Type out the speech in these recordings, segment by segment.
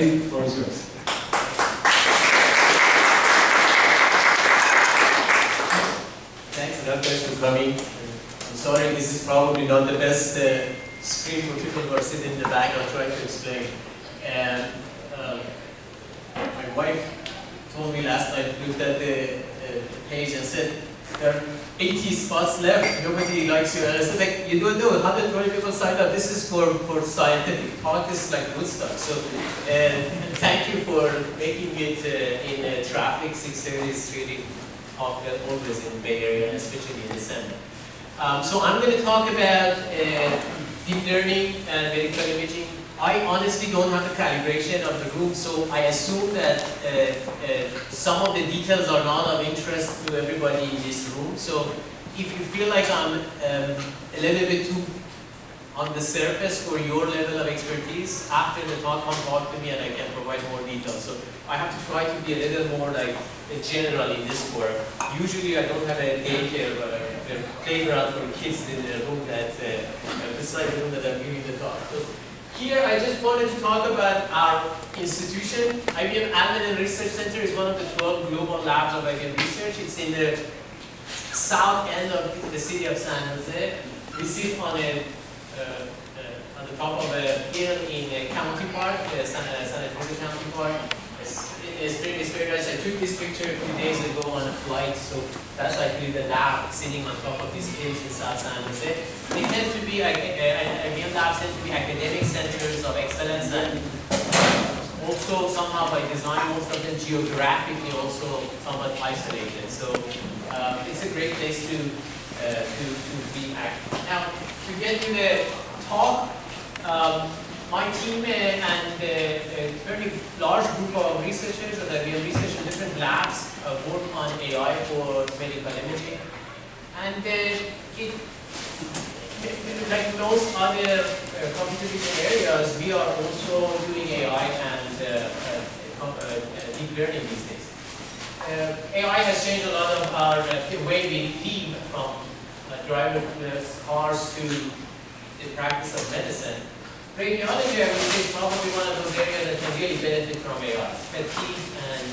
Floor is yours. Thanks a lot guys for coming. I'm sorry, this is probably not the best screen for people who are sitting in the back. I'll try to explain. And my wife told me last night, looked at the page and said, there are 80 spots left, nobody likes you. And I said, like, you don't know, 120 people signed up. This is for scientific talk, this is like good stuff. So, thank you for making it in traffic. 6:30 is really always in the Bay Area, and especially in December. So I'm going to talk about deep learning and medical imaging. I honestly don't have the calibration of the room, so I assume that some of the details are not of interest to everybody in this room. So if you feel like I'm a little bit too on the surface for your level of expertise, after the talk, come talk to me and I can provide more details. So I have to try to be a little more like general in this work. Usually I don't have a daycare or a playground for kids in the room that beside the room that I'm giving the talk. So here I just wanted to talk about our institution. IBM Almaden Research Center is one of the 12 global labs of IBM Research. It's in the south end of the city of San Jose. We sit on the top of a hill in a county park, San Jose County Park. It's very nice. I took this picture a few days ago on a flight, so that's actually the lab sitting on top of these hills in South San Jose. They tend to be, IBM labs tend to be academic centers of excellence, and also somehow by design, most of them geographically also somewhat isolated. So it's a great place to be active. Now, to get to the talk, my team and a very large group of researchers that we have researched in different labs work on AI for medical imaging. And like most other computer vision areas, we are also doing AI and deep learning these days. AI has changed a lot of our the way we live, from driverless cars to the practice of medicine. Radiology, I would say, is probably one of those areas that can really benefit from AI. Fatigue and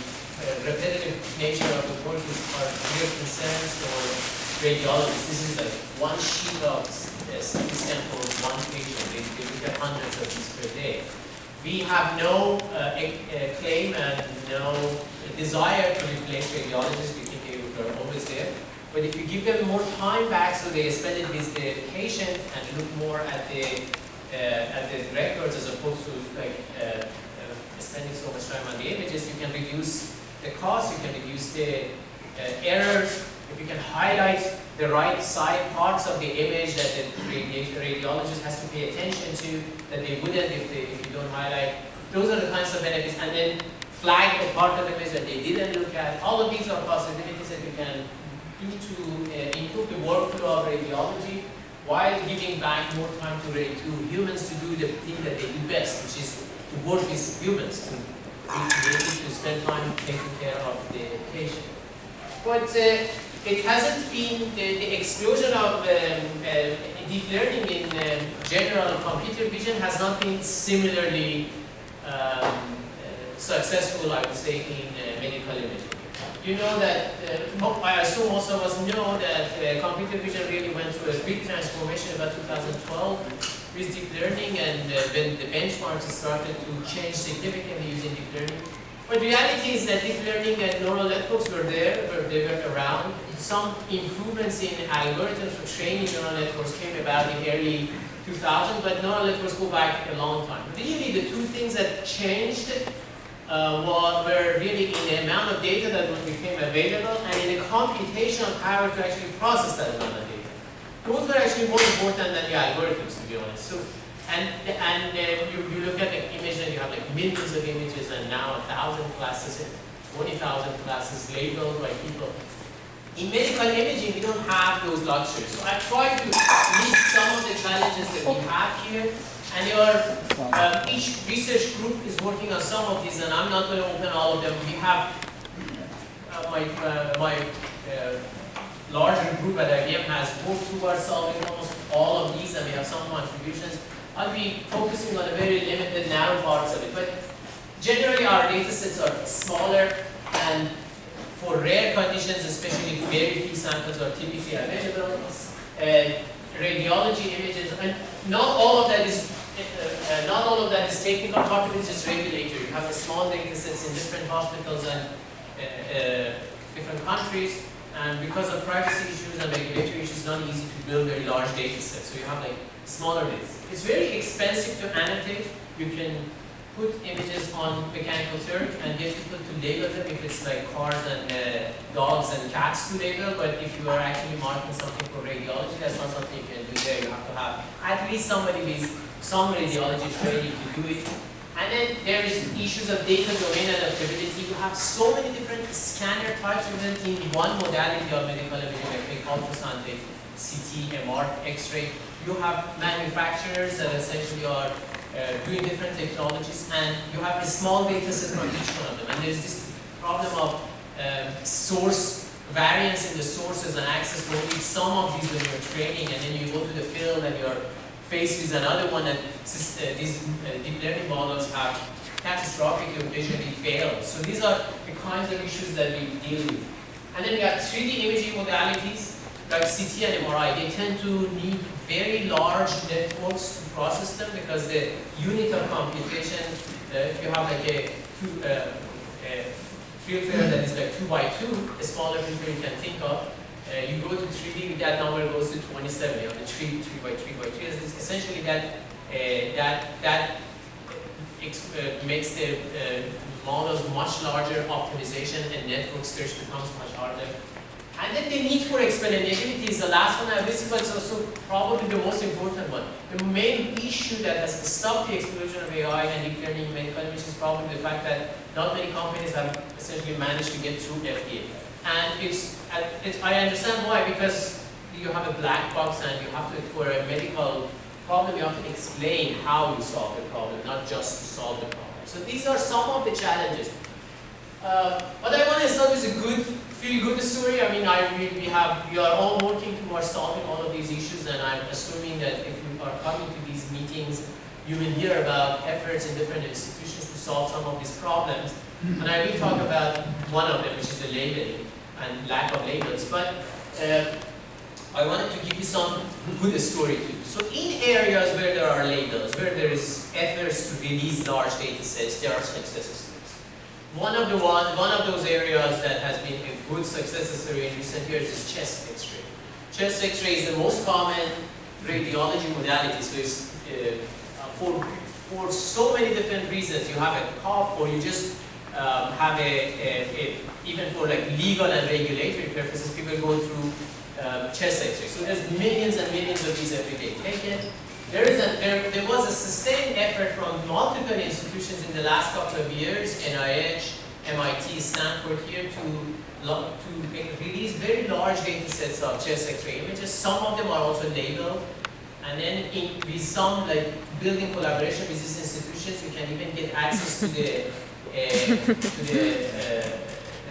repetitive nature of the work are real concerns for radiologists. This is like one sheet of CT scan for one patient. They look at hundreds of these per day. We have no claim and no desire to replace radiologists. We think they are always there. But if you give them more time back, so they spend it with the patient and look more at the records as opposed to like spending so much time on the images, you can reduce the cost, you can reduce the errors. If you can highlight the right side parts of the image that the radiologist has to pay attention to, that they wouldn't if you don't highlight, those are the kinds of benefits. And then flag the part of the image that they didn't look at. All of these are possibilities that you can do to improve the workflow of radiology, while giving back more time to humans to do the thing that they do best, which is to work with humans, to be creative, to spend time taking care of the patient. But it hasn't been the explosion of deep learning in general computer vision has not been similarly successful, I would say, in medical imaging. You know that, I assume most of us know that computer vision really went through a big transformation about 2012 with deep learning, and when the benchmarks started to change significantly using deep learning. But the reality is that deep learning and neural networks were there, they were around. Some improvements in algorithms for training neural networks came about in early 2000, but neural networks go back a long time. Really, the two things that changed were really in the amount of data that became available and in the computational power to actually process that amount of data. Those were actually more important than the algorithms, to be honest. So, you look at the image and you have like millions of images, and now 1,000 classes, 20,000 classes labeled by people. In medical imaging, we don't have those luxuries. So I tried to list some of the challenges that we have here. And each research group is working on some of these, and I'm not going to open all of them. We have my larger group at IBM has worked towards solving almost all of these, and we have some contributions. I'll be focusing on a very limited, narrow parts of it. But Generally, our data sets are smaller, and for rare conditions, especially very few samples are typically available. Radiology images, and not all of that is technical. Part of it is just regulatory. You have a small data sets in different hospitals and different countries, and because of privacy issues and regulatory issues, it's not easy to build very large data sets. So you have like smaller data. It's very expensive to annotate. You can put images on Mechanical Turk and get people to label them if it's like cars and dogs and cats to label, but if you are actually marking something for radiology, that's not something you can do there. You have to have at least somebody with some radiology training to do it. And then there is issues of data domain adaptability. You have so many different scanner types within one modality of medical imaging, like ultrasound, CT, MR, X-ray. You have manufacturers that essentially are doing different technologies, and you have a small data set from each one of them. And there's this problem of source variance in the sources and access. You need some of these when you're training, and then you go to the field and you're faced with another one, and these deep learning models have catastrophically occasionally failed. So these are the kinds of issues that we deal with. And then we have 3D imaging modalities like CT and MRI. They tend to need very large networks to process them because the unit of computation, if you have like a filter that is like 2 by 2, a smaller filter you can think of, you go to 3D, that number goes to 27. You have the 3 by 3 by 3. It's essentially that makes the models much larger, optimization and network search becomes much harder. And then the need for explainability is the last one I've listed, but it's also probably the most important one. The main issue that has stopped the explosion of AI and deep learning in medical imaging is probably the fact that not many companies have essentially managed to get through FDA. And I understand why, because you have a black box and you have to, for a medical problem, you have to explain how you solve the problem, not just to solve the problem. So these are some of the challenges. But I want to start with a feel-good story. I mean, we are all working towards solving all of these issues, and I'm assuming that if you are coming to these meetings, you will hear about efforts in different institutions to solve some of these problems. And I will talk about one of them, which is the labeling and lack of labels. But I wanted to give you some good story too. So in areas where there are labels, where there is efforts to release large data sets, there are success stories. One of those areas that has been a good success story in recent years is chest X-ray. Chest X-ray is the most common radiology modality. So it's for so many different reasons. You have a cough, or you just have even for like legal and regulatory purposes, people go through chest X-ray. So there's millions and millions of these every day taken. There was a sustained effort from multiple institutions in the last couple of years, NIH, MIT, Stanford here, to release very large data sets of chest X-ray images. Some of them are also labeled. And then with some like building collaboration with these institutions, you can even get access to the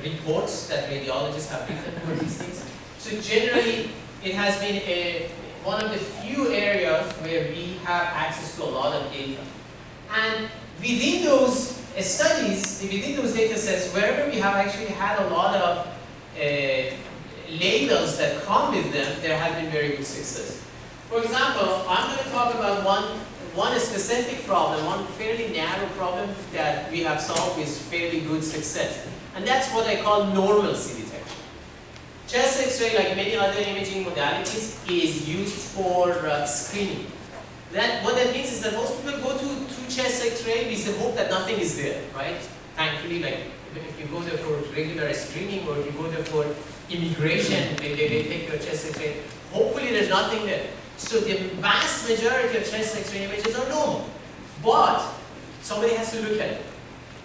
reports that radiologists have written for these things. So generally, it has been one of the few areas where we have access to a lot of data. And within those studies, within those data sets, wherever we have actually had a lot of labels that come with them, there has been very good success. For example, I'm going to talk about one specific problem, one fairly narrow problem that we have solved with fairly good success. And that's what I call normalcy detection. Chest X-ray, like many other imaging modalities, is used for screening. What that means is that most people go to chest X-ray with the hope that nothing is there, right? Thankfully, like if you go there for regular screening, or if you go there for immigration, they take your chest X-ray. Hopefully, there's nothing there. So the vast majority of chest X-ray images are normal, but somebody has to look at it.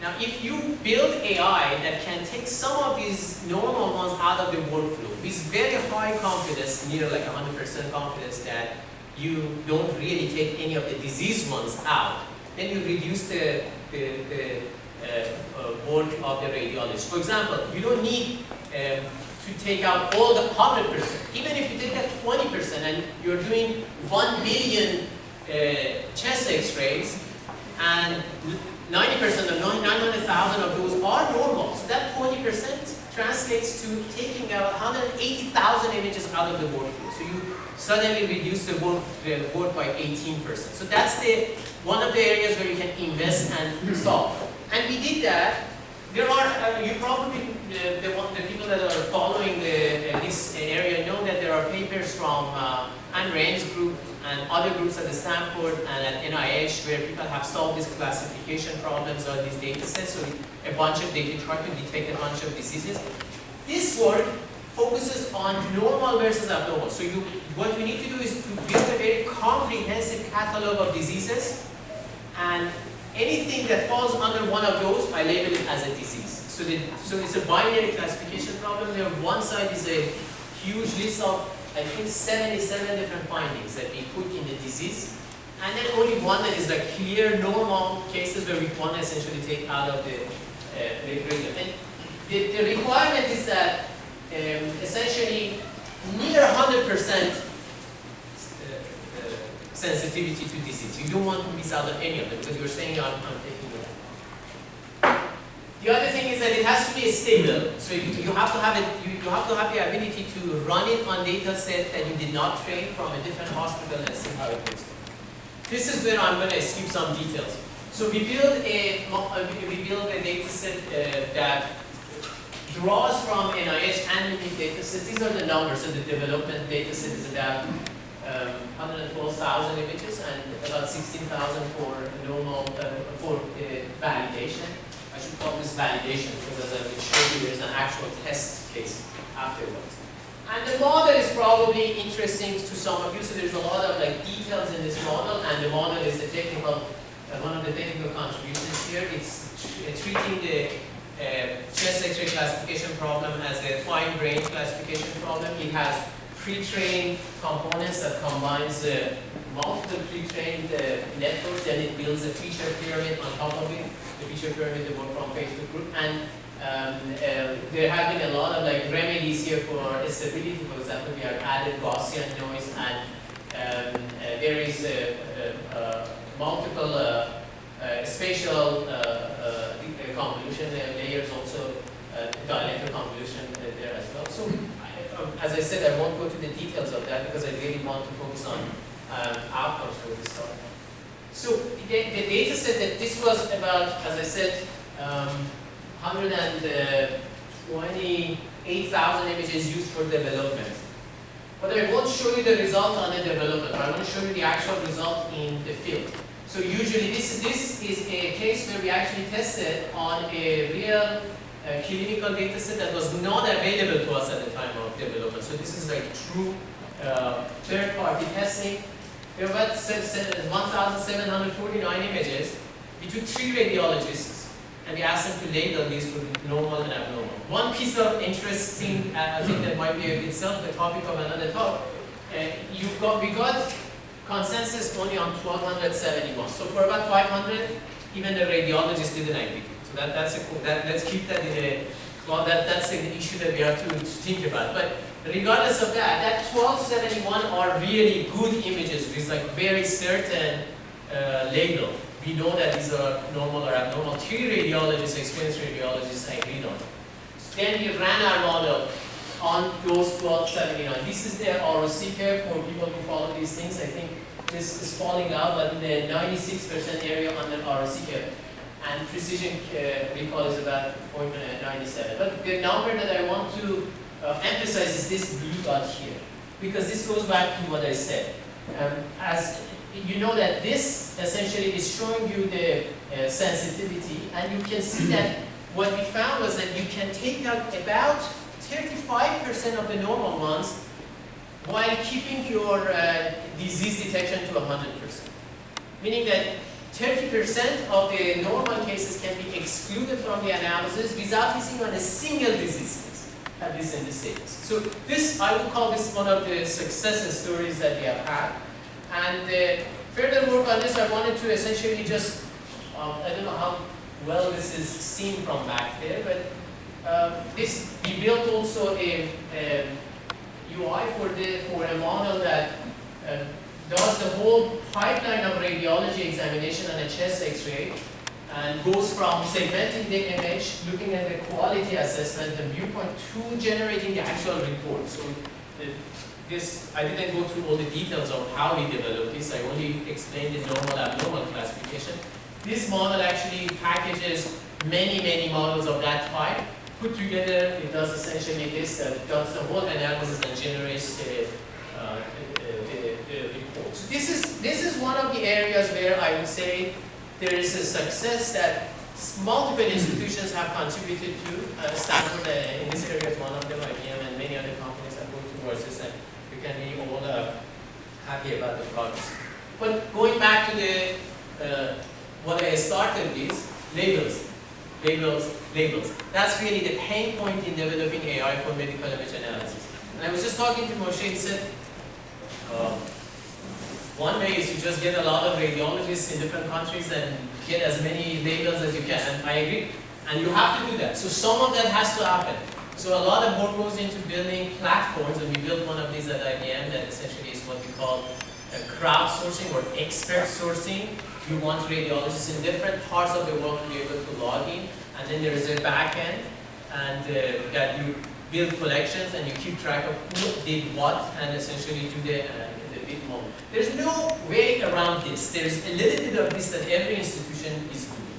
Now, if you build AI that can take some of these normal ones out of the workflow with very high confidence, near like 100% confidence that you don't really take any of the diseased ones out, then you reduce the work of the radiologist. For example, you don't need to take out all the 100%. Even if you take out 20% and you're doing 1 billion chest X-rays, and 90% of 900,000 of those are normal. So that 20% translates to taking out 180,000 images out of the workflow. So you suddenly reduce the work by 18%. So that's one of the areas where you can invest and solve. And we did that. There are, you probably, the people that are following this area know that there are papers from Anne Rand's group and other groups at Stanford and at NIH where people have solved these classification problems on these data sets. So they can try to detect a bunch of diseases. This work focuses on normal versus abnormal. So what we need to do is to build a very comprehensive catalog of diseases, and anything that falls under one of those, I label it as a disease. So it's a binary classification problem. There, one side is a huge list of, I think, 77 different findings that we put in the disease, and then only one that is like clear normal cases where we want to essentially take out of the regular. And the requirement is that essentially near 100% sensitivity to disease. You don't want to miss out on any of them because you're saying I'm taking it. The other thing is that it has to be stable. So you have to have it. You have to have the ability to run it on data set that you did not train from a different hospital and see how it works. This is where I'm going to skip some details. So we build a data set that draws from NIH and unique data sets. These are the numbers. So the development data set is about 112,000 images and about 16,000 for normal for validation. I should call this validation because, as I will show you, there's an actual test case afterwards. And the model is probably interesting to some of you. So there's a lot of details in this model, and the model is the technical one of the technical contributions here. It's treating the chest X-ray classification problem as a fine-grained classification problem. It has pre-trained components that combines multiple pre-trained networks, then it builds a feature pyramid on top of it. The feature pyramid that work from Facebook group, and there have been a lot of remedies here for stability. For example, we have added Gaussian noise, and there is multiple spatial convolution layers, also dialectical convolution there as well. So, as I said, I won't go to the details of that because I really want to focus on outcomes for this talk. So the data set that this was about, as I said, 128,000 images used for development. But I won't show you the result on the development. I want to show you the actual result in the field. So usually this is a case where we actually tested on a real clinical data set that was not available to us at the time of development. So this is true third-party testing. There were about 1,749 images. We took 3 radiologists and we asked them to label these for normal and abnormal. One piece of interesting thing that might be itself the topic of another talk, we got consensus only on 1,271. So for about 500, even the radiologists didn't agree. So that's a cool, let's keep that in a, well, that's an issue that we have to think about. But regardless of that 1271 are really good images with very certain label. We know that these are normal or abnormal. 3 radiologists, experienced radiologists, agreed on it. Then we ran our model on those 1279. This is the RSIP curve for people who follow these things. I think this is falling out, but in the 96% area on the RSIP curve. And precision recall is about 0.97. But the number that I want to emphasize is this blue dot here, because this goes back to what I said. As you know that this essentially is showing you the sensitivity, and you can see that what we found was that you can take out about 35% of the normal ones while keeping your disease detection to 100%. Meaning that 30% of the normal cases can be excluded from the analysis without missing on a single disease case, at least in this data. So this, I would call this one of the success stories that we have had. And further work on this, I wanted to essentially just, I don't know how well this is seen from back there, but we built also a UI for a model that does the whole pipeline of radiology examination on a chest X-ray and goes from segmenting the image, looking at the quality assessment, the viewpoint, to generating the actual report. So this, I didn't go through all the details of how we developed this. I only explained the normal abnormal classification. This model actually packages many models of that type. Put together, it does essentially this, does the whole analysis and generates the report. So this is one of the areas where I would say there is a success that multiple institutions have contributed to. Stanford in this area is one of them, IBM and many other companies have worked towards this, and we can be all happy about the progress. But going back to the what I started with, labels. That's really the pain point in developing AI for medical image analysis. And I was just talking to Moshe, he said, one way is you just get a lot of radiologists in different countries and get as many labels as you can, and I agree. And you have to do that. So some of that has to happen. So a lot of work goes into building platforms, and we built one of these at IBM that essentially is what we call crowdsourcing or expert sourcing. You want radiologists in different parts of the world to be able to log in, and then there is a back end, and that you build collections and you keep track of who did what, and essentially do the bit moment. There's no way around this. There's a little bit of this that every institution is doing,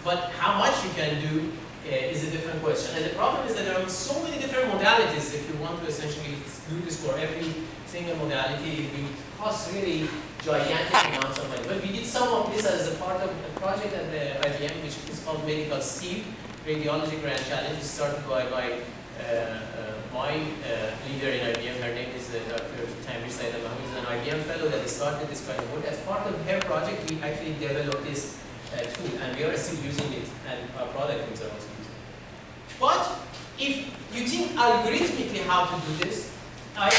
but how much you can do is a different question. And the problem is that there are so many different modalities. If you want to essentially do this for every single modality, it will cost really gigantic amounts of money. But we did some of this as a part of a project at the IBM, which is called Medical SEED, Radiology Grand Challenge. It started by my leader in IBM. Her name is Dr. Tamir Saidam, who is an IBM fellow that started this kind of work. As part of her project, we actually developed this tool, and we are still using it, and our product teams are also using it. But if you think algorithmically how to do this, I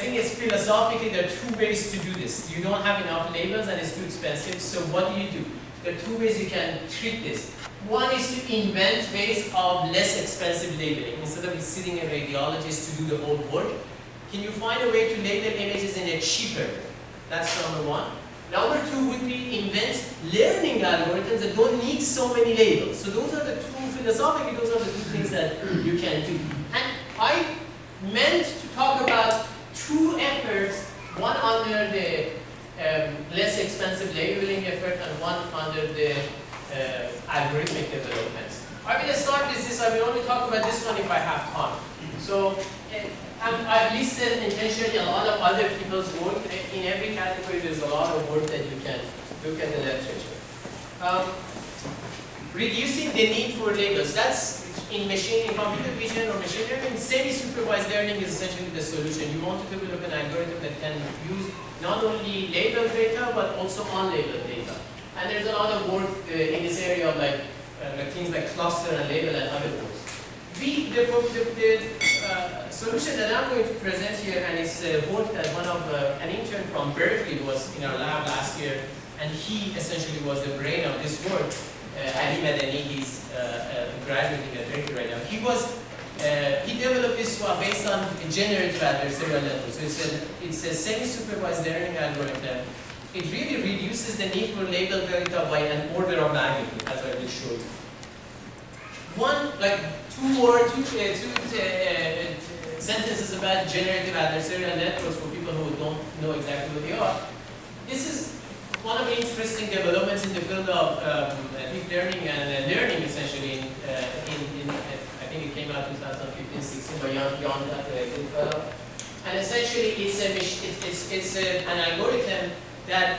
think it's philosophically there are two ways to do this. You don't have enough labels and it's too expensive, so what do? There are two ways you can treat this. One is to invent ways of less expensive labeling. Instead of sitting a radiologist to do the whole work, can you find a way to label images in a cheaper way? That's number one. Number two would be invent learning algorithms that don't need so many labels. So those are the two, philosophically, those are the two things that you can do. And I meant to talk about two efforts, one under the less expensive labeling effort and one under the algorithmic development. I will start with this. I will only talk about this one if I have time. So I've listed intentionally a lot of other people's work. In every category, there's a lot of work that you can look at the literature. Reducing the need for labels. That's in computer vision or machine learning. Semi-supervised learning is essentially the solution. You want to develop an algorithm that can use not only labeled data but also unlabeled data. And there's a lot of work in this area of like things like cluster and label and other works. The solution that I'm going to present here, and it's work that one of an intern from Berkeley was in our lab last year, and he essentially was the brain of this work. Almaden, he's graduating at Berkeley right now. He developed this based on generative adversarial networks. So it's a semi-supervised learning algorithm. It really reduces the need for labeled data by an order of magnitude, as I will show you. Two sentences about generative adversarial networks for people who don't know exactly what they are. This is one of the interesting developments in the field of deep learning and learning, essentially. I think it came out in 2015-16 by Jan that and essentially, it's an algorithm that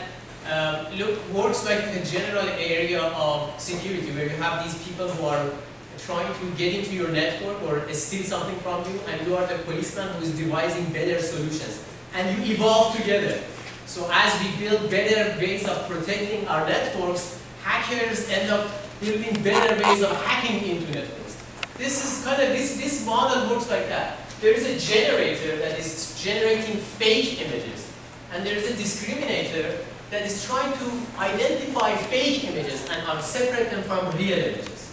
works like the general area of security, where you have these people who are trying to get into your network or steal something from you, and you are the policeman who is devising better solutions, and you evolve together. So as we build better ways of protecting our networks, hackers end up building better ways of hacking into networks. This is kind of this model works like that. There is a generator that is generating fake images, and there is a discriminator that is trying to identify fake images and separate them from real images.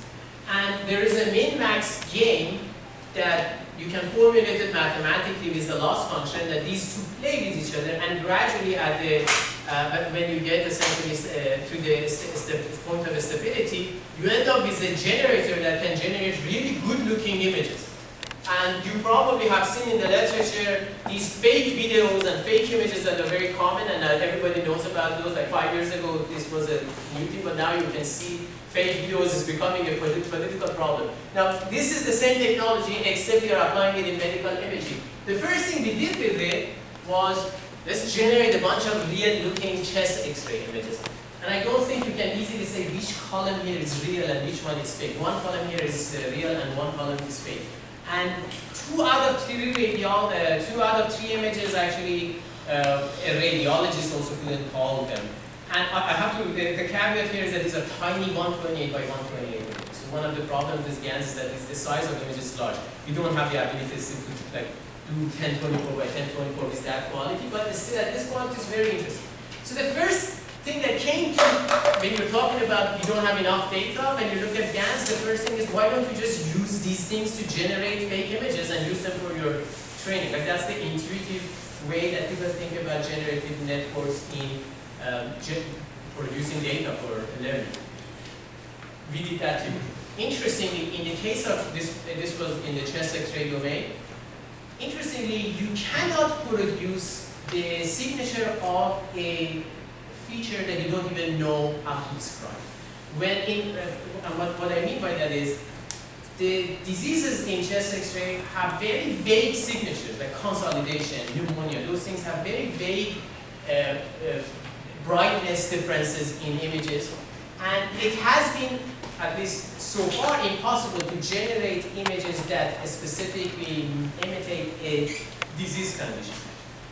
And there is a min-max game that you can formulate it mathematically with the loss function, that these two play with each other, and gradually at the when you get essentially to the point of stability, you end up with a generator that can generate really good-looking images. And you probably have seen in the literature these fake videos and fake images that are very common, and everybody knows about those. Like 5 years ago, this was a new thing, but now you can see fake videos is becoming a political problem. Now, this is the same technology, except we are applying it in medical imaging. The first thing we did with it was, let's generate a bunch of real-looking chest X-ray images. And I don't think you can easily say which column here is real and which one is fake. One column here is real and one column is fake. And 2 out of 3 images actually a radiologist also couldn't call them. And I have to, the caveat here is that these are tiny 128 by 128 images. So one of the problems with GANs is that the size of the image is large. We don't have the ability to like do 1024 by 1024 with that quality, but still at this point it's very interesting. So the first thing that came to, when you're talking about you don't have enough data, when you look at GANs, the first thing is why don't you just use these things to generate fake images and use them for your training? Like that's the intuitive way that people think about generative networks in producing data for learning. We did that too. Interestingly, in the case of this was in the chest X-ray domain, interestingly, you cannot produce the signature of a feature that you don't even know how to describe. When what I mean by that is, the diseases in chest X-ray have very vague signatures, like consolidation, pneumonia. Those things have very vague brightness differences in images, and it has been, at least so far, impossible to generate images that specifically imitate a disease condition.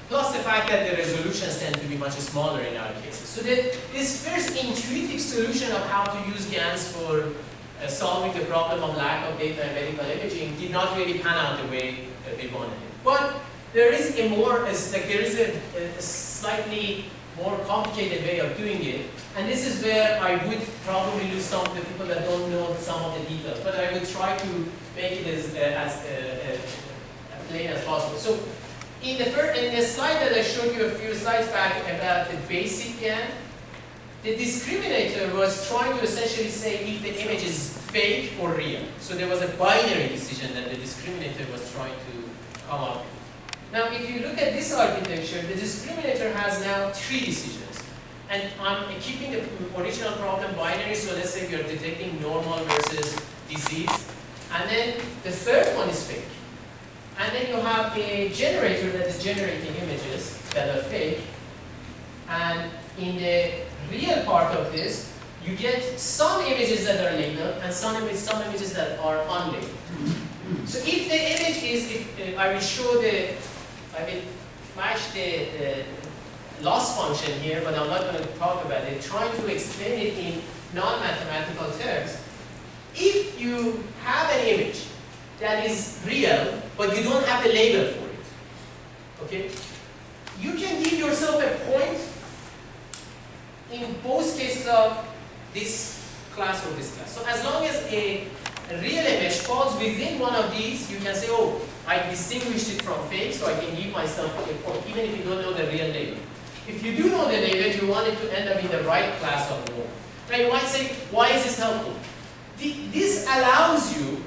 Plus the fact that the resolutions tend to be much smaller in our cases. So this first intuitive solution of how to use GANs for solving the problem of lack of data in medical imaging did not really pan out the way that we wanted it. But there is a slightly more complicated way of doing it, and this is where I would probably lose some of the people that don't know some of the details, but I will try to make it as plain as possible. So in the slide that I showed you a few slides back about the basic GAN, the discriminator was trying to essentially say if the image is fake or real. So there was a binary decision that the discriminator was trying to come up with. Now, if you look at this architecture, the discriminator has now 3 decisions. And I'm keeping the original problem binary, so let's say you're detecting normal versus disease. And then the third one is fake. And then you have a generator that is generating images that are fake. And in the real part of this, you get some images that are labeled and some images that are unlabeled. So if the image is, I will show I will flash the loss function here, but I'm not going to talk about it, trying to explain it in non-mathematical terms. If you have an image that is real, but you don't have a label for it, okay? You can give yourself a point in both cases of this class or this class. So as long as a real image falls within one of these, you can say, oh, I distinguished it from fake, so I can give myself a point, even if you don't know the real label. If you do know the label, you want it to end up in the right class of norm. Now you might say, why is this helpful? This allows you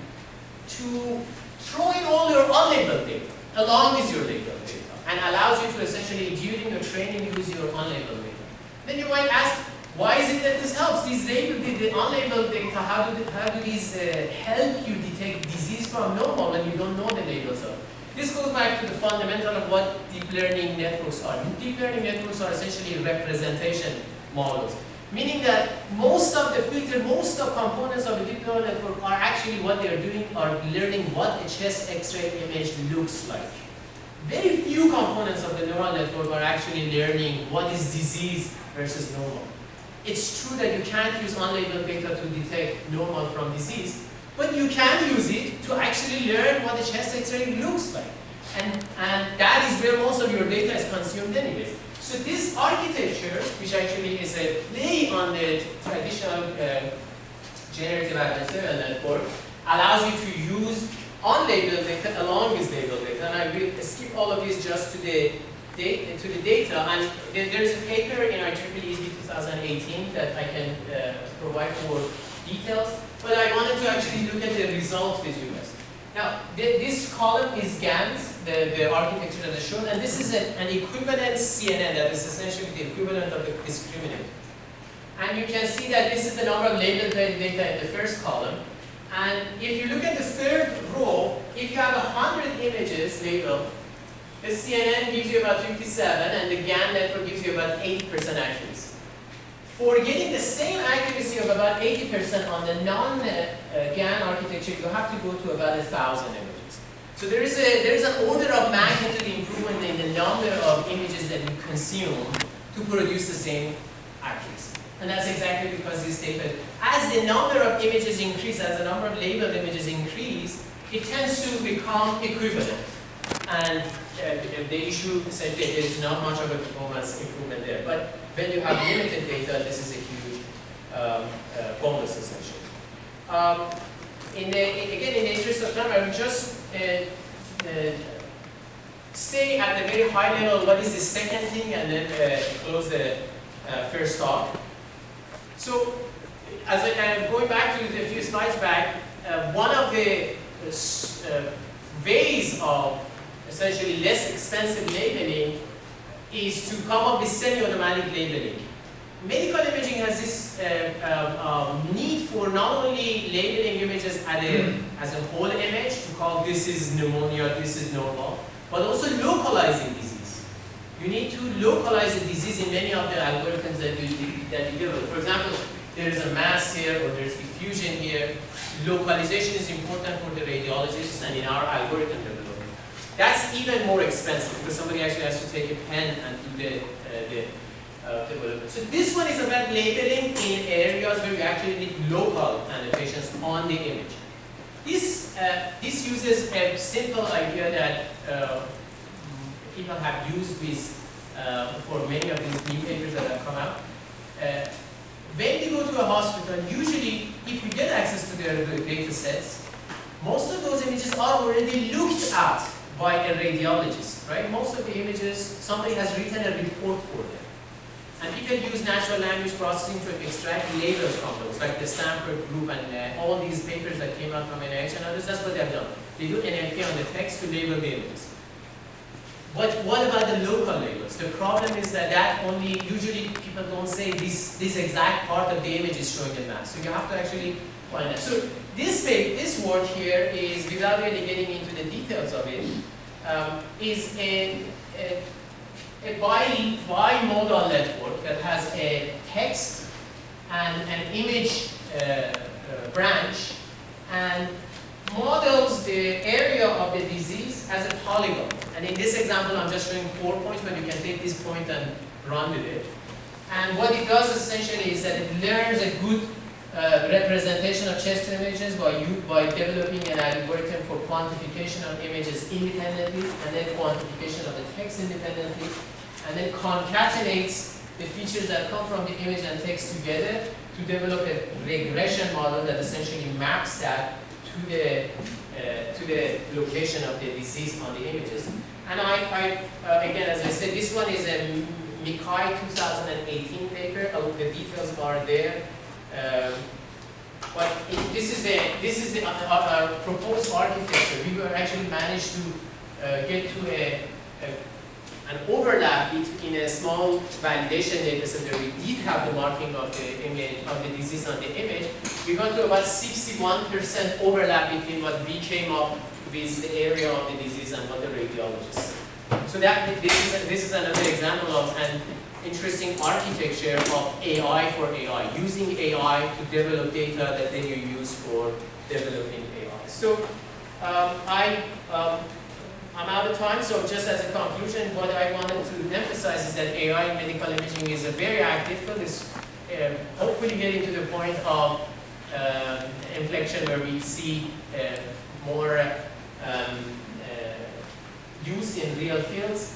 to throw in all your unlabeled data along with your labeled data, and allows you to essentially, during your training, use your unlabeled data. Then you might ask, why is it that this helps? These labeled, the unlabeled data, how do these help you detect disease from normal when you don't know the labels of? This goes back to the fundamental of what deep learning networks are. Deep learning networks are essentially representation models, meaning that most of the filter, most of components of a deep neural network are actually what they are doing, are learning what a chest X-ray image looks like. Very few components of the neural network are actually learning what is disease versus normal. It's true that you can't use unlabeled data to detect normal from disease, but you can use it to actually learn what a chest X-ray looks like. And that is where most of your data is consumed anyway. So this architecture, which actually is a play on the traditional generative adversarial network, allows you to use unlabeled data along with labeled data. And I will skip all of these just to the data. And there's a paper in IEEE 2018 that I can provide more details. But I wanted to actually look at the result with you guys. Now, this column is GANs, the architecture that I showed, and this is an equivalent CNN that is essentially the equivalent of the discriminant. And you can see that this is the number of labeled data in the first column. And if you look at the third row, if you have 100 images labeled, the CNN gives you about 57, and the GAN network gives you about 80% accuracy. For getting the same accuracy of about 80% on the non-GAN architecture, you have to go to about 1,000 images. So there is an order of magnitude improvement in the number of images that you consume to produce the same accuracy. And that's exactly because this data, as the number of images increase, as the number of labeled images increase, it tends to become equivalent. And the issue is that there is not much of a performance improvement there. But when you have limited data, this is a huge bonus, essentially. Again, in the interest of time, I will just say at the very high level what is the second thing, and then close the first talk. So, as I'm going back to a few slides back, one of the ways of essentially less expensive labeling is to come up with semi-automatic labeling. Medical imaging has this need for not only labeling images as a whole image to call this is pneumonia, this is normal, but also localizing disease. You need to localize the disease in many of the algorithms that you develop. For example, there is a mass here or there is diffusion here. Localization is important for the radiologists and in our algorithm development. That's even more expensive because somebody actually has to take a pen and do the development. So this one is about labeling in areas where you actually need local annotations on the image. This uses a simple idea that people have used for many of these new papers that have come out. When you go to a hospital, usually if you get access to their data sets, most of those images are already looked at by a radiologist, right? Most of the images, somebody has written a report for them. And people use natural language processing to extract labels from those, like the Stanford group and all these papers that came out from NIH and others, that's what they've done. They do NLP on the text to label the images. But what about the local labels? The problem is that only, usually people don't say this exact part of the image is showing a mass. So you have to actually find that. So this work here is, without really getting into the details of it, is a bimodal network that has a text and an image branch and models the area of the disease as a polygon. And in this example, I'm just showing 4 points, but you can take this point and run with it. And what it does essentially is that it learns a good representation of chest images by developing an algorithm for quantification of images independently, and then quantification of the text independently, and then concatenates the features that come from the image and text together to develop a regression model that essentially maps that to the location of the disease on the images. And again, as I said, this one is a Mikai 2018 paper. The details are there. But this is our proposed architecture. We were actually managed to get to an overlap between a small validation data set where we did have the marking of the image of the disease on the image. We got to about 61% overlap between what we came up with the area of the disease and what the radiologists. So this is another example of an interesting architecture of AI for AI, using AI to develop data that then you use for developing AI. So I'm out of time, so just as a conclusion, what I wanted to emphasize is that AI in medical imaging is a very active field. It's hopefully getting to the point of inflection where we see more use in real fields.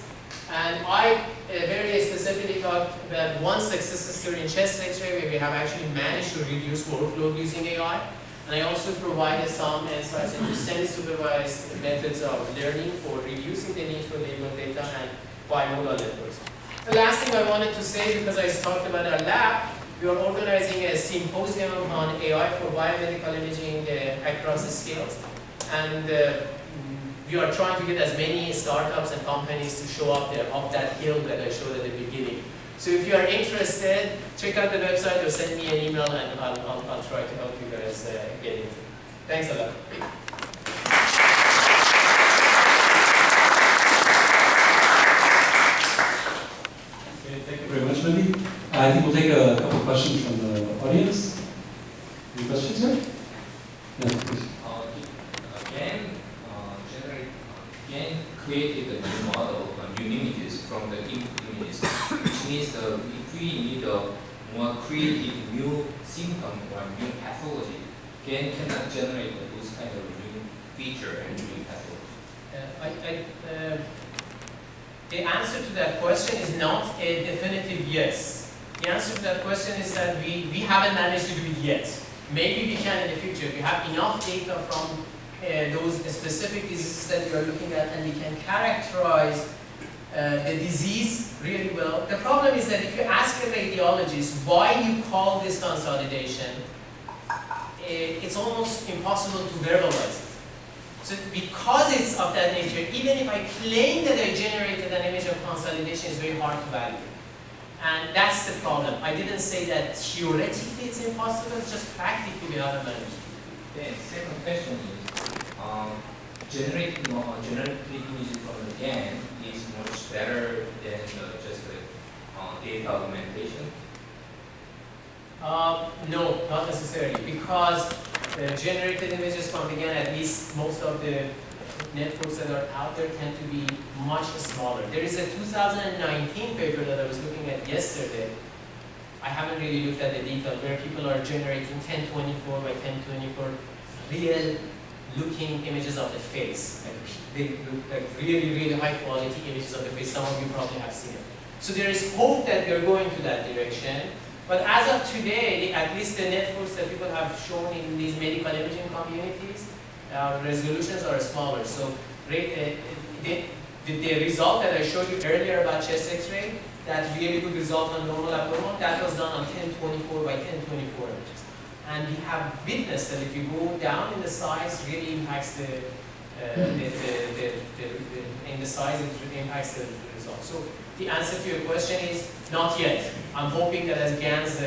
And I very specifically talked about one success story in chest X-ray where we have actually managed to reduce workload using AI. And I also provided some insights into semi-supervised methods of learning for reducing the need for labeled data and bimodal networks. The last thing I wanted to say, because I talked about our lab, we are organizing a symposium on AI for biomedical imaging across the scales. And we are trying to get as many startups and companies to show up there, up that hill that I showed at the beginning. So if you are interested, check out the website or send me an email and I'll try to help you guys get into it. Thanks a lot. Okay, thank you very much, Mehdi. I think we'll take a couple of questions from the audience. Any questions here? Yeah, please. GAN created a new model of new images from the input images, which means that if we need a more creative new symptom or new pathology, GAN cannot generate those kind of new feature and new pathology. The answer to that question is not a definitive yes. The answer to that question is that we haven't managed to do it yet. Maybe we can in the future. We have enough data from those specific diseases that we are looking at, and we can characterize the disease really well. The problem is that if you ask a radiologist why you call this consolidation, it's almost impossible to verbalize it. So because it's of that nature, even if I claim that I generated an image of consolidation, it's very hard to validate. And that's the problem. I didn't say that theoretically it's impossible, it's just practically we haven't managed. Then second question is, generating images from the GAN is much better than just data augmentation? No, not necessarily, because generated images from the GAN, at least most of the networks that are out there, tend to be much smaller. There is a 2019 paper that I was looking at yesterday. I haven't really looked at the detail, where people are generating 1024 by 1024 real looking images of the face. They look like really, really high quality images of the face. Some of you probably have seen it. So there is hope that we are going to that direction. But as of today, at least the networks that people have shown in these medical imaging communities, resolutions are smaller. So the result that I showed you earlier about chest X-ray, that really good result on normal abdomen, that was done on 1024 by 1024 images. And we have witnessed that if you go down in the size, really impacts the size, it impacts the result. So the answer to your question is not yet. I'm hoping that as GANs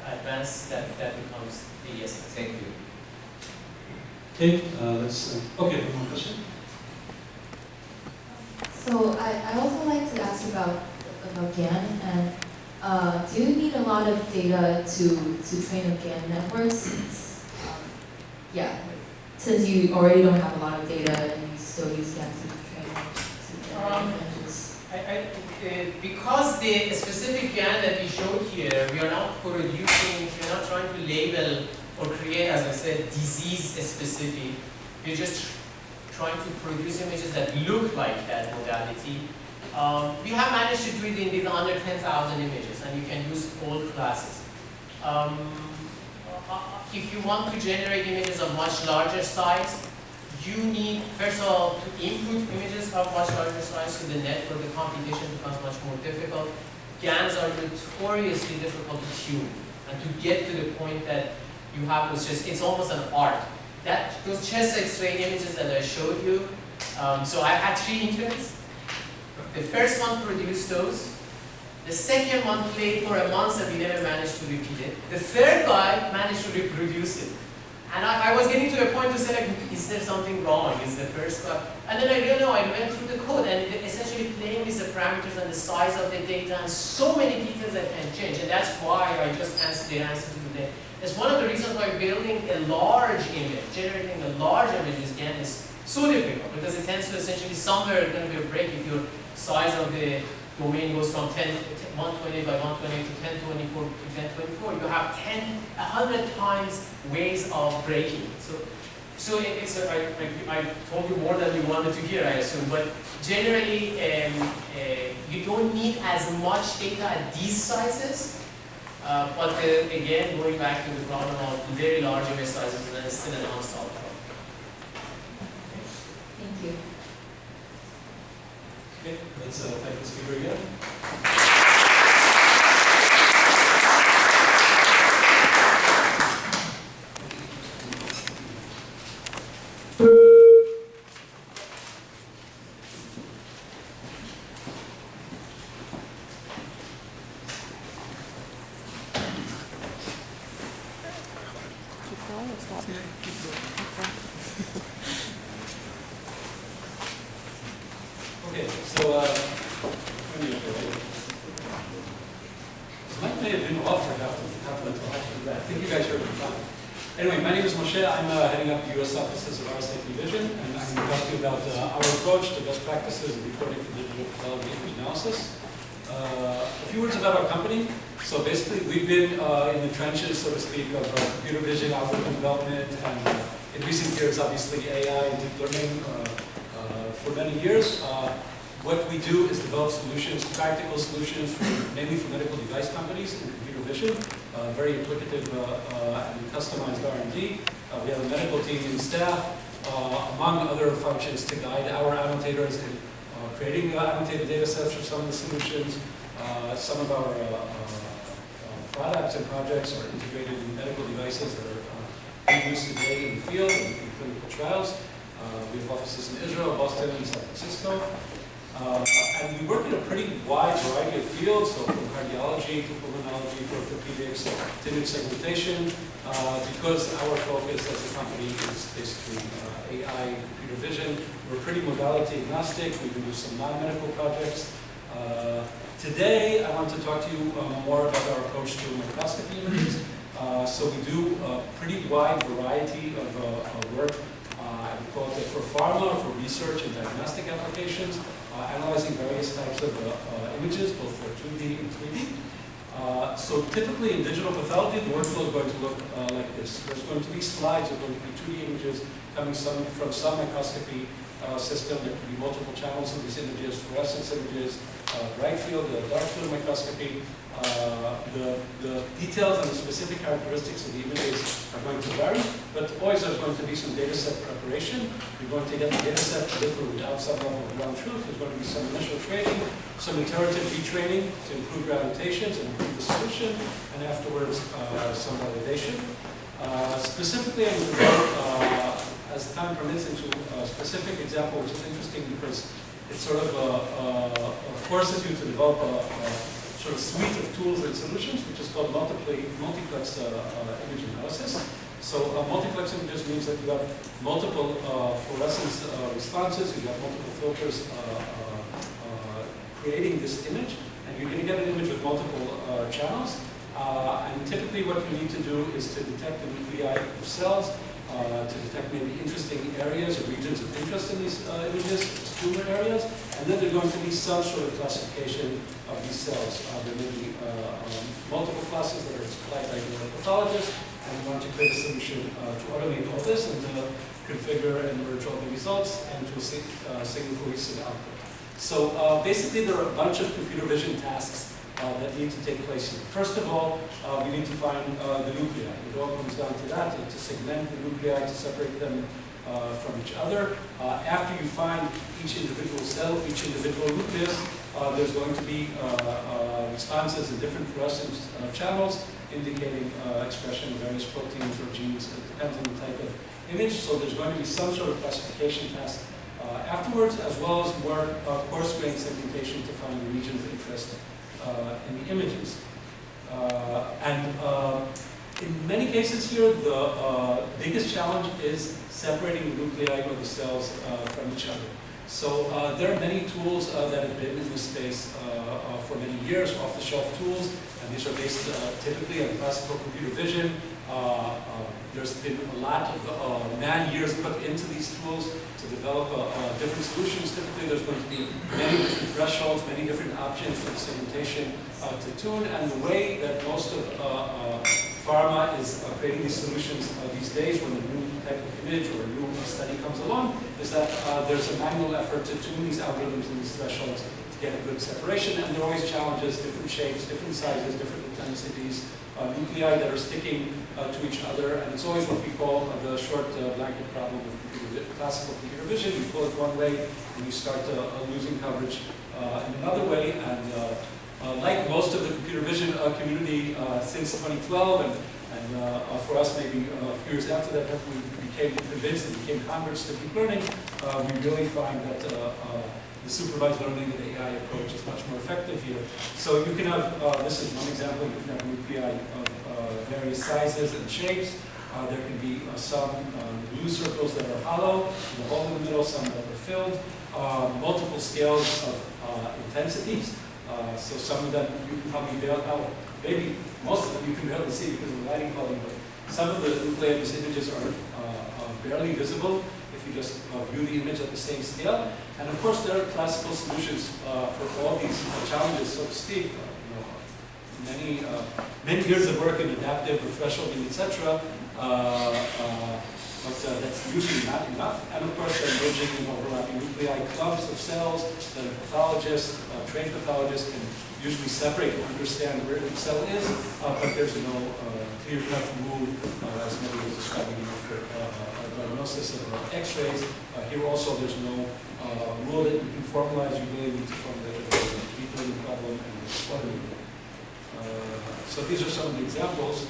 advance, that becomes the yes. Thank you. Okay, okay, one more question. So I also like to ask about GAN, and do you need a lot of data to train a GAN network? Since you already don't have a lot of data and you still use GAN to train images. Because the specific GAN that we showed here, we are not producing, we are not trying to label or create, as I said, disease specific. We're just trying to produce images that look like that modality. We have managed to do it in these under 10,000 images, and you can use all classes. If you want to generate images of much larger size, you need, first of all, to input images of much larger size to the network. The computation becomes much more difficult. GANs are notoriously difficult to tune, and to get to the point that you have, it's almost an art. Those chest X-ray images that I showed you, so I had 3 interns. The first one produced those. The second one played for a month and we never managed to repeat it. The third guy managed to reproduce it. And I was getting to a point to say, like, is there something wrong? Is the first guy? And then I realized, no, I went through the code and essentially playing with the parameters and the size of the data and so many details that can change. And that's why I just answered the answer to today. It's one of the reasons why building a large image, generating a large image with GAN is so difficult, because it tends to essentially somewhere going to be a break if your size of the domain goes from 120 by 120 to 1024 to 1024. You have 100 times ways of breaking. So I told you more than you wanted to hear, I assume. But generally, you don't need as much data at these sizes. But again, going back to the problem of the very large image sizes, then it's still an unsolved problem. Thank you. Okay, let's thank the speaker again. Okay, so Mike may have been off for half the talk. I think you guys heard me fine. Anyway, my name is Moshe. I'm heading up the U.S. offices of RSIP Division, and I'm going to talk to you about our approach to best practices in reporting for digital pathology image analysis. A few words about our company. So basically, we've been in the trenches, so to speak, of computer vision, algorithm development, and in recent years, obviously, AI and deep learning for many years. What we do is develop solutions, practical solutions, mainly for medical device companies in computer vision, very applicative and customized R&D. We have a medical team and staff, among other functions, to guide our annotators in creating annotated data sets for some of the solutions. Some of our products and projects are integrated in medical devices that are being used today in the field in clinical trials. We have offices in Israel, Boston, and San Francisco. And we work in a pretty wide variety of fields, so from cardiology to pulmonology to orthopedics to image segmentation, because our focus as a company is basically AI, computer vision. We're pretty modality agnostic. We can do some non-medical projects. Today, I want to talk to you more about our approach to microscopy images. So we do a pretty wide variety of work. I would call it for pharma, for research and diagnostic applications, analyzing various types of images, both for 2D and 3D. So typically in digital pathology, the workflow is going to look like this. There's going to be slides, there's going to be 2D images coming from some microscopy system. There could be multiple channels of these images, fluorescence images, bright field, dark field microscopy. The details and the specific characteristics of the images are going to vary, but always there's going to be some data set preparation. You're going to get the data set with or without some level of ground truth. There's going to be some initial training, some iterative retraining to improve your annotations and improve the solution, and afterwards some validation. Specifically, I'm going to go, as time permits, into a specific example, which is interesting because it sort of forces you to develop a sort of suite of tools and solutions, which is called multiplex image analysis. So multiplex images means that you have multiple fluorescence responses, you have multiple filters creating this image, and you're going to get an image with multiple channels. And typically what you need to do is to detect the nuclei of cells, to detect maybe interesting areas or regions of interest in these images, tumor areas, and then there's going to be some sort of classification of these cells. There may be multiple classes that are supplied by the pathologist, and we want to create a solution to automate all this and to configure and merge all the results and to signal cohesive output. So basically there are a bunch of computer vision tasks that need to take place here. First of all, we need to find the nuclei. It all comes down to that, to segment the nuclei, to separate them from each other. After you find each individual cell, each individual nucleus, there's going to be responses in different fluorescence channels indicating expression of various proteins or genes. It depends on the type of image, so there's going to be some sort of classification task afterwards, as well as more coarse-grained segmentation to find the regions of interest in the images. In many cases here, the biggest challenge is separating the nuclei or the cells from each other. So there are many tools that have been in this space for many years, off-the-shelf tools, and these are based typically on classical computer vision. There's been a lot of man-years put into these tools to develop different solutions. Typically, there's going to be many different thresholds, many different options for the segmentation to tune, and the way that most of pharma is creating these solutions these days when a new type of image or a new study comes along is that there's a manual effort to tune these algorithms and these thresholds to get a good separation, and there are always challenges, different shapes, different sizes, different intensities, nuclei that are sticking to each other, and it's always what we call the short blanket problem of classical computer vision. You pull it one way, and you start losing coverage in another way, and like most of the computer vision community since 2012, and for us maybe a few years after that, after we became convinced and became converts to deep learning, we really find that the supervised learning and the AI approach is much more effective here. So you can have, this is one example, you can have nuclei of various sizes and shapes. There can be some blue circles that are hollow, with a hole in the middle, some that are filled, multiple scales of intensities. So some of them you can probably barely, maybe most of them you can barely see because of the lighting quality, but some of the nuclei in these images are barely visible if you just view the image at the same scale. And of course, there are classical solutions for all these challenges, so to speak. Many years of work in adaptive thresholding, etc. But that's usually not enough. And of course, then merging and overlapping nuclei, clumps of cells that a pathologist, trained pathologist, can usually separate and understand where the cell is, but there's no clear-cut rule, as Mehdi was describing for diagnosis of X-rays. Here also, there's no rule that you can formalize. You really need to formulate the deep learning problem and the quality. So these are some of the examples.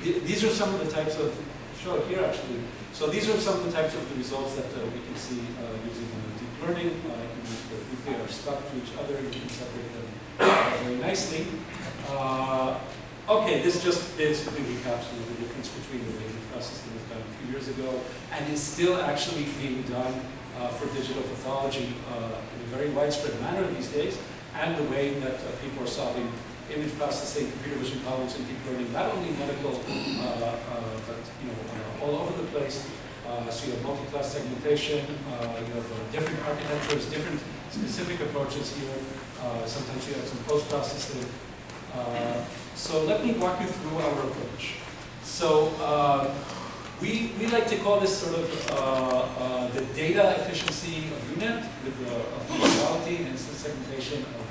These are some of the types of, show it here actually. So these are some of the types of the results that we can see using deep learning. The nuclei are stuck to each other, you can separate them very nicely. Okay, this just basically recaptures the difference between the way the processing was done a few years ago and is still actually being done for digital pathology in a very widespread manner these days, and the way that people are solving image processing, computer vision problems in deep learning, not only medical, but all over the place. So you have multi-class segmentation, you have different architectures, different specific approaches here. Sometimes you have some post-processing. So let me walk you through our approach. So we like to call this sort of the data efficiency of UNet with functionality and instant segmentation of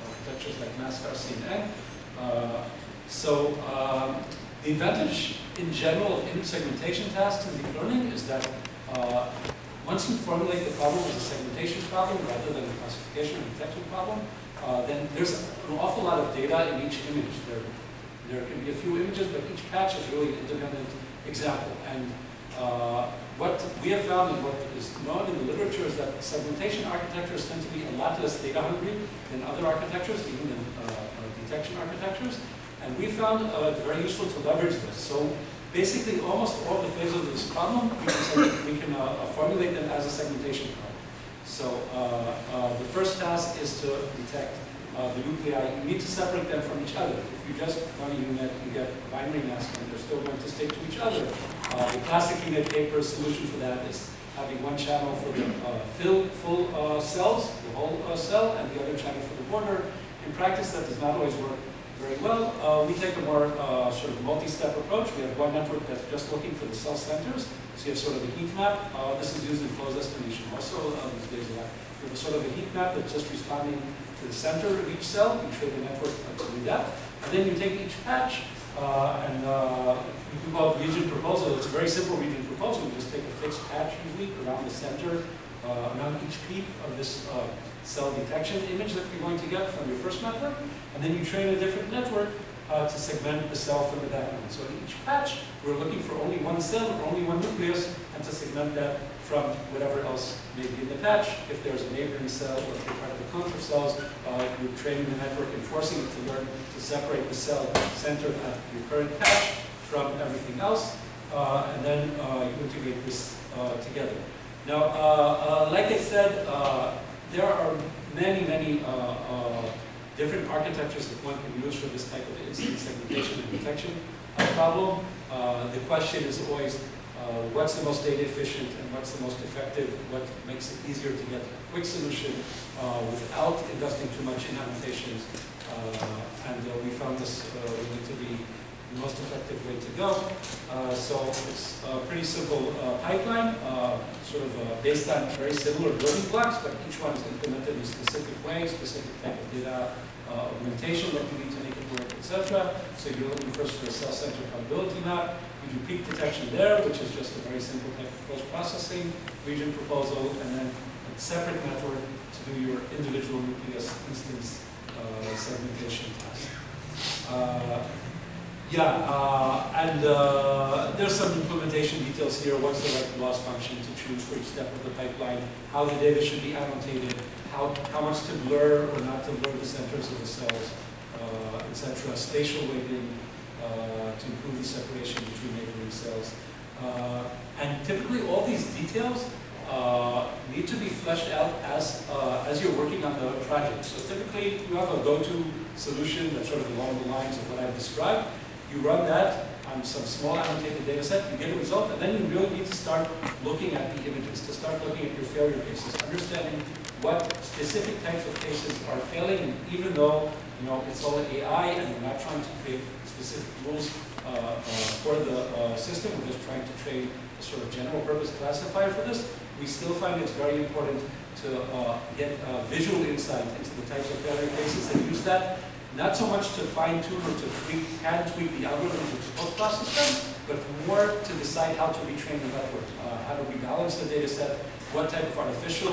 architectures like mask, RC, and N. The advantage in general of image segmentation tasks in deep learning is that once you formulate the problem as a segmentation problem rather than a classification or detection problem, then there's an awful lot of data in each image. There can be a few images, but each patch is really an independent example. And what we have found and what is known in the literature is that segmentation architectures tend to be a lot less data hungry than other architectures, even than detection architectures. And we found it very useful to leverage this. So basically, almost all the phases of this problem, we can formulate them as a segmentation problem. So the first task is to detect the nuclei. You need to separate them from each other. If you just run a UNet, you get a binary mask, and they're still going to stick to each other. The classic UNet paper solution for that is having one channel for the full cells, the whole cell, and the other channel for the border. In practice, that does not always work very well. We take a more sort of multi-step approach. We have one network that's just looking for the cell centers. So you have sort of a heat map. This is used in closed estimation also these days a lot. You have a sort of a heat map that's just responding to the center of each cell. You train the network to do that. And then you take each patch and you can call it region proposal. It's a very simple region proposal. You just take a fixed patch usually around the center, around each peak of this cell detection image that you're going to get from your first network, and then you train a different network to segment the cell from the background. So in each patch, we're looking for only one cell or only one nucleus, and to segment that from whatever else may be in the patch. If there's a neighboring cell or if you're part of a clump of cells, you're training the network and forcing it to learn to separate the cell centered at your current patch from everything else, and then you integrate this together. Now, like I said, there are many different architectures that one can use for this type of instant segmentation and detection problem. The question is always, what's the most data efficient and what's the most effective? What makes it easier to get a quick solution without investing too much in annotations? And we found this really to be the most effective way to go. So it's a pretty simple pipeline, sort of based on very similar building blocks, but each one is implemented in a specific way, specific type of data augmentation that you need to make it work, etc. So you're looking first for a cell-centered probability map. You do peak detection there, which is just a very simple type of post-processing region proposal, and then a separate network to do your individual nucleus instance segmentation task. There's some implementation details here. What's the right loss function to choose for each step of the pipeline? How the data should be annotated? How much to blur or not to blur the centers of the cells, etc. Spatial weighting to improve the separation between neighboring cells. And typically, all these details need to be fleshed out as you're working on the project. So typically, you have a go-to solution that's sort of along the lines of what I've described. You run that on some small annotated data set, you get a result, and then you really need to start looking at the images, to start looking at your failure cases, understanding what specific types of cases are failing, and even though it's all AI and we're not trying to create specific rules for the system, we're just trying to train a sort of general purpose classifier for this, we still find it's very important to get visual insight into the types of failure cases and use that not so much to fine-tune or to tweak the algorithms which post-process them, but more to decide how to retrain the network. How do we balance the data set? What type of artificial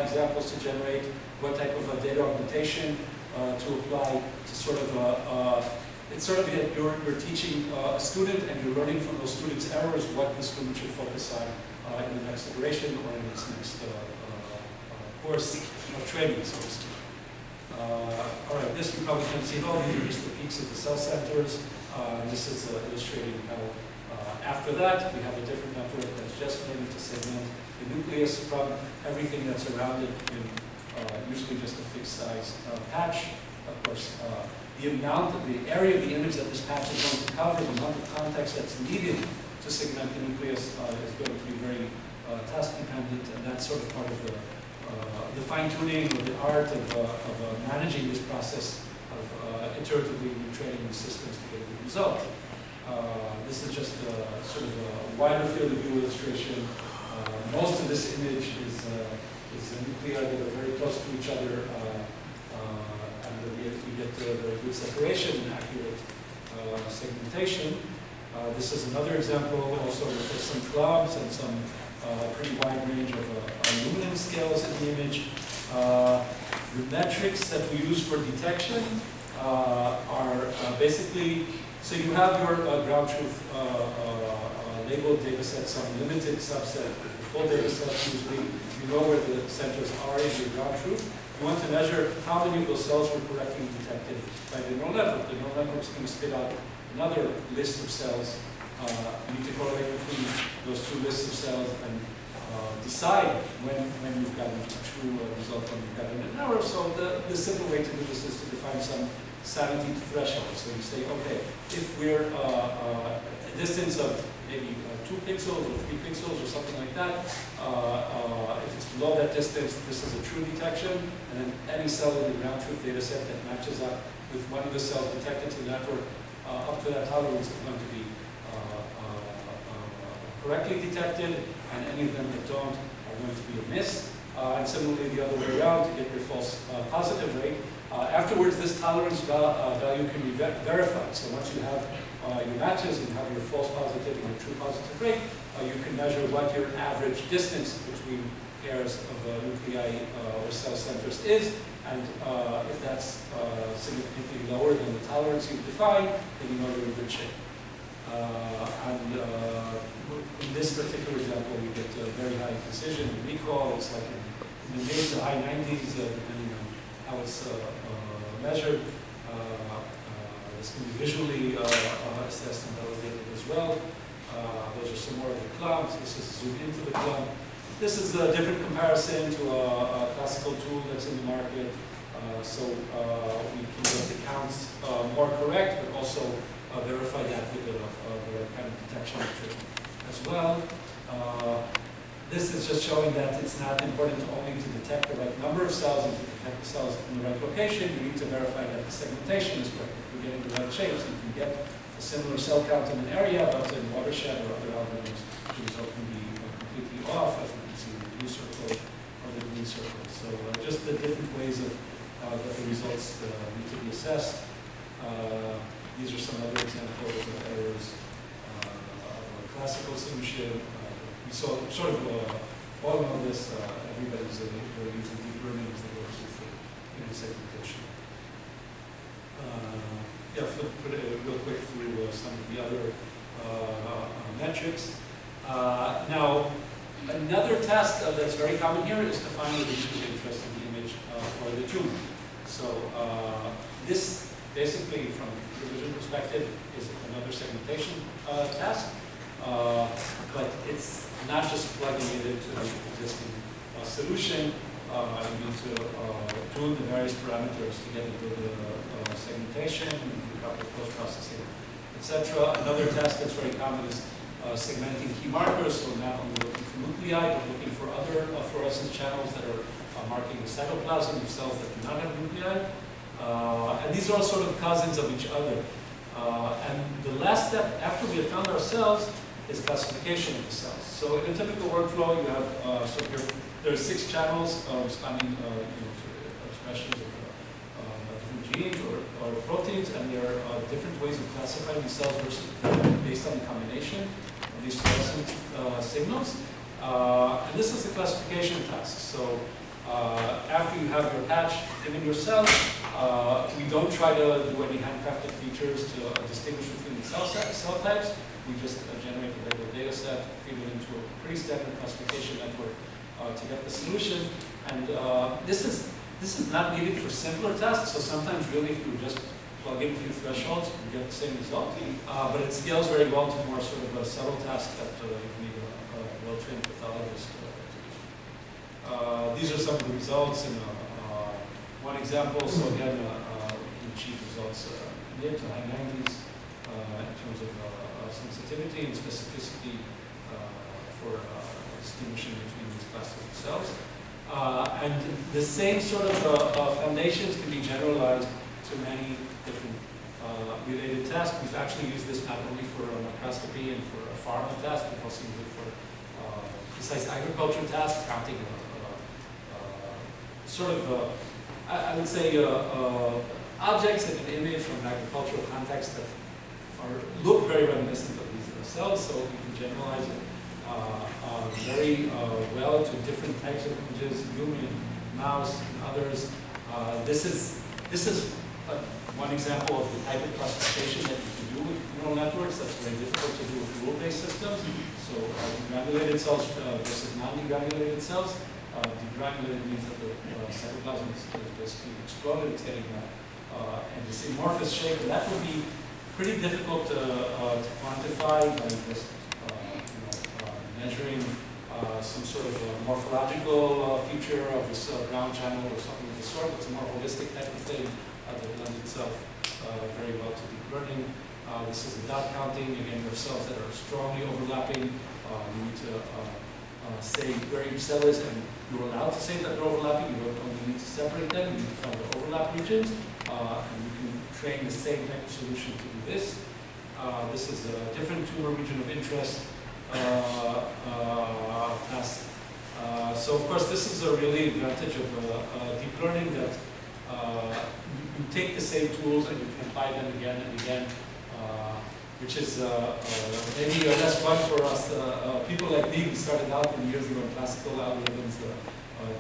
examples to generate? What type of data augmentation to apply to sort of, it's sort of you're teaching a student and you're learning from those students' errors what the student should focus on in the next iteration or in its next course of training, so to speak. All right, this you probably can see it all. These are just the peaks of the cell centers. This is illustrating how after that we have a different network that's just maybe to segment the nucleus from everything that's around it in usually just a fixed size patch. Of course, the area of the image that this patch is going to cover, the amount of context that's needed to segment the nucleus is going to be very task dependent, and that's sort of part of the fine-tuning or the art of managing this process of iteratively retraining the systems to get a good result. This is just sort of a wider field of view illustration. Most of this image is nuclei that are very close to each other, and we get very good separation and accurate segmentation. This is another example also with some clubs and some pretty wide range of luminance scales in the image. The metrics that we use for detection are basically, so you have your ground truth labeled data set, some limited subset, the full data set usually, you know where the centers are in your ground truth. You want to measure how many of those cells were correctly detected by the neural network. The neural network is going to spit out another list of cells. You need to correlate between those two lists of cells and decide when you've gotten a true result, when you've gotten an error. So the simple way to do this is to define some sanity threshold. So you say, okay, if we're a distance of maybe 2 pixels or 3 pixels or something like that, if it's below that distance, this is a true detection, and then any cell in the ground truth data set that matches up with one of the cells detected to the network up to that tolerance is going to be correctly detected, and any of them that don't are going to be a miss. And similarly, the other way around, to get your false positive rate. Afterwards, this tolerance value can be verified. So once you have your matches and have your false positive and your true positive rate, you can measure what your average distance between pairs of nuclei or cell centers is. And if that's significantly lower than the tolerance you've defined, then you know you're in good shape. In this particular example, we get very high precision and recall. It's like in the mid to high 90s, depending on how it's measured. This can be visually assessed and validated as well. Those are some more of the clumps. This is zoomed into the clump. This is a different comparison to a classical tool that's in the market. So we can get the counts more correct, but also verify that with the right kind of detection metric as well. This is just showing that it's not important only to detect the right number of cells and to detect the cells in the right location. You need to verify that the segmentation is correct. If you're getting the right shapes, you can get a similar cell count in an area, but in watershed or other algorithms, the result can be completely off, as we can see in the blue circle or the green circle. So just the different ways of that the results need to be assessed. These are some other examples of errors of a classical solution. We saw sort of all of this, everybody's using deep learning as they go through image segmentation. Yeah, flip real quick through some of the other metrics. Now, another task that's very common here is to find the region of interest in the image or the tumor. So this, basically, from the vision perspective, is another segmentation task. But it's not just plugging it into the existing solution. You need to tune the various parameters to get a good segmentation, proper post-processing, etc. Another task that's very common is segmenting key markers, so not only looking for nuclei, but looking for other fluorescence channels that are marking the cytoplasm of cells that do not have nuclei. And these are all sort of cousins of each other. And the last step, after we have found our cells, is classification of the cells. So in a typical workflow, you have, so here, there are 6 channels responding to expressions of different genes or proteins, and there are different ways of classifying the cells based on the combination of these fluorescent signals. And this is the classification task. So after you have your patch given your cells, we don't try to do any handcrafted features to distinguish between the cell types. We just generate a regular data set, feed it into a pretty standard classification network to get the solution. And this is not needed for simpler tasks. So sometimes really if you just plug in a few thresholds, you get the same result. But it scales very well to more sort of a subtle task that you need a well-trained pathologist to do. These are some of the results in one example. So again, we achieve results mid to high 90s in terms of sensitivity and specificity for distinguishing between these classes of cells. And the same sort of foundations can be generalized to many different related tasks. We've actually used this not only for microscopy and for a pharma task, but also use it for precise agriculture tasks, counting sort of, I would say, objects in an image from an agricultural context that look very reminiscent of these cells, so we can generalize it very well to different types of images, human, mouse, and others. This is one example of the type of classification that you can do with neural networks. That's very difficult to do with rule-based systems. So degranulated cells versus non-degranulated cells. Degranulated means that the cytoplasm is basically exploded. It's getting in this amorphous shape, and that would be pretty difficult to quantify by just measuring some sort of morphological feature of this ground channel or something of the sort. It's a more holistic type of thing that lends itself very well to deep learning. This is the dot counting. Again, you have cells that are strongly overlapping. You need to say where each cell is, and you're allowed to say that they're overlapping. You don't only need to separate them. You need to find the overlap regions, and you can train the same type of solution to do this. This is a different tumor region of interest task. So of course, this is a really advantage of deep learning, that you take the same tools and you can apply them again and again, which is maybe less fun for us people like me who started out in years ago in classical algorithms,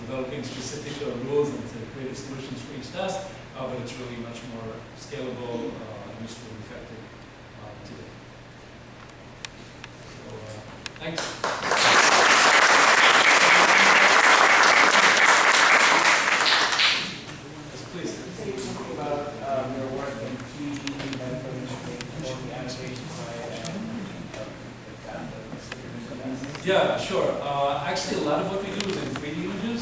developing specific rules and creative solutions for each task, but it's really much more scalable, useful, and effective today. So, thanks. Yes, please. Can you talk about your work in 3D Yeah, sure. Actually, a lot of what we do is in 3D images.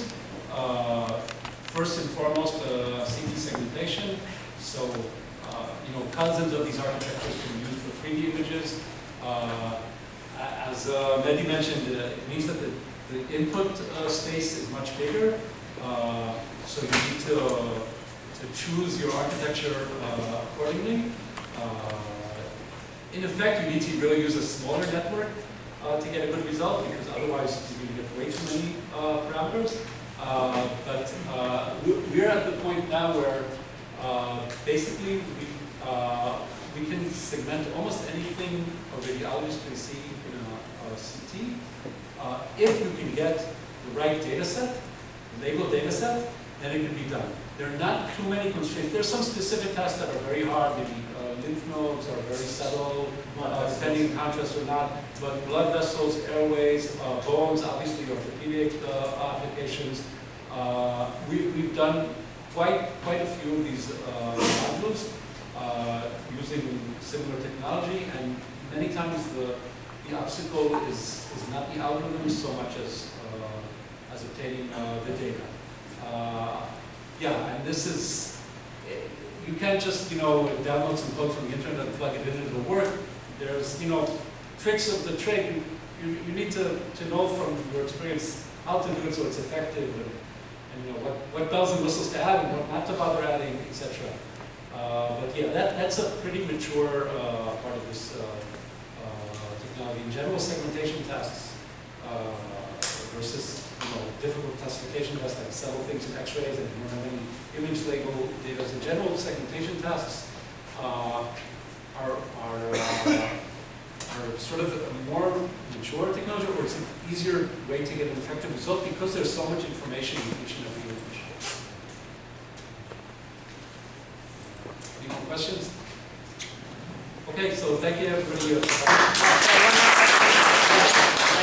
First and foremost, CD segmentation. So, cousins of these architectures can be used for 3D images. As Mehdi mentioned, it means that the input space is much bigger. So you need to choose your architecture accordingly. In effect, you need to really use a smaller network to get a good result, because otherwise you're going to get way too many parameters. But we're at the point now where basically we can segment almost anything a radiologist can see in a CT. If you can get the right data set, labeled data set, then it can be done. There are not too many constraints. There are some specific tests that are very hard. Maybe lymph nodes are very subtle, depending on contrast or not. But blood vessels, airways, bones, obviously orthopedic applications. We've done quite a few of these modules using similar technology, and many times the obstacle is not the algorithm so much as obtaining the data. Yeah, and this is, you can't just, download some code from the internet and plug it in and it'll work. There's, tricks of the trade. You need to know from your experience how to do it so it's effective, and what bells and whistles to add and what not to bother adding, etc. But yeah, that's a pretty mature part of this technology. In general, segmentation tasks versus difficult classification tests like several things in X-rays and you don't have any image label data. In general, segmentation tasks are sort of a more mature technology, or it's an easier way to get an effective result because there's so much information in each and every image. Any more questions? Okay, so thank you everybody.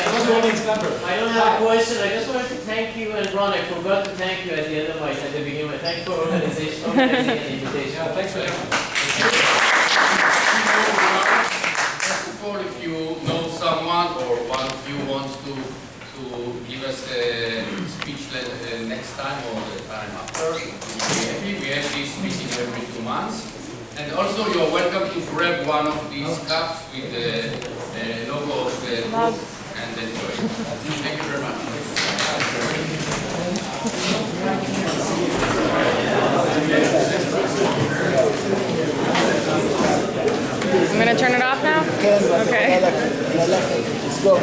I don't have a question. I just wanted to thank you, and Ron, I forgot to thank you at the end of at the beginning. Thanks for organizing an invitation. Yeah, thanks for having me. First of all, if you know someone or one of you wants to give us a speech next time or the time after, we'll be happy. We have this meeting every 2 months. And also, you're welcome to grab one of these cups with the logo of the group and enjoy it. Thank you very much. I'm going to turn it off now? Okay. Let's go.